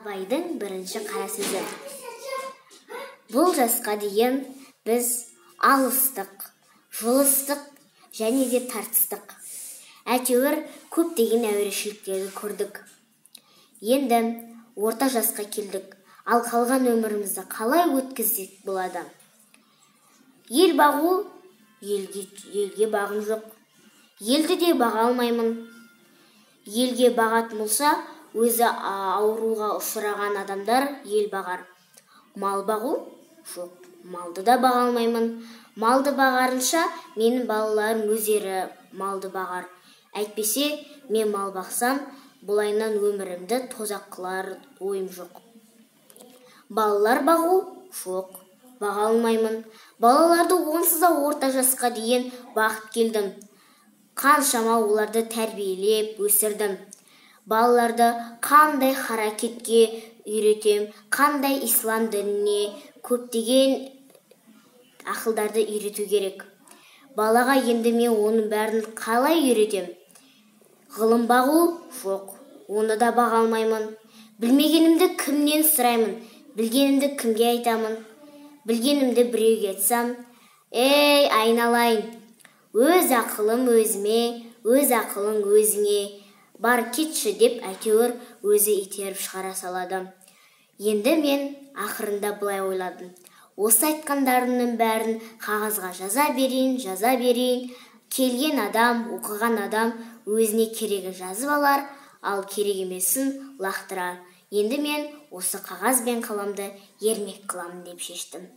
Абайдың бірінші қара сөзі. Бұл жасқа дейін біз алыстық, жұлыстық және де тартыстық. Әйтеуір көптеген әурешіліктерді көрдік. Енді орта жасқа келдік. Ал қалған өмірімізді қалай өткізсек болады? Ел бағу, елге бағым жоқ. Елді де баға алмаймын. Елге бағатын болса, өзі ауруға ұшыраған адамдар ел бағар. Мал бағу? Жоқ, малды да баға алмаймын. Малды бағарынша, менің балаларым өздері малды бағар. Әйтпесе, мен мал бақсам, бұлайынан өмірімді тозақ қылар ойым жоқ. Балалар бағу? Жоқ, баға алмаймын. Балаларды онсыз да орта жасқа дейін бақыт келдім. Қаншама оларды тәрбиелеп өсірдім. Балаларды қандай харакетке үйретем, қандай ислам дініне, көптеген ақылдарды үйрету керек. Балаға енді мен оның бәрін қалай үйретем? Ғылым бағу? Жоқ, оны да баға алмаймын. Білмегенімді кімнен сұраймын? Білгенімді кімге айтамын? Білгенімді біреуге айтсам, ей, айналайын, өз ақылым өзіме, өз ақылың өзіңе, бар кетші деп әйтеуір өзі итеріп шығара салады. Енді мен ақырында былай ойладым. Осы айтқандарымның бәрін қағазға жаза берейін. Келген адам, оқыған адам өзіне керегі жазып алар, ал керек емесін лақтырар. Енді мен осы қағаз бен қаламды ермек қыламын деп шештім.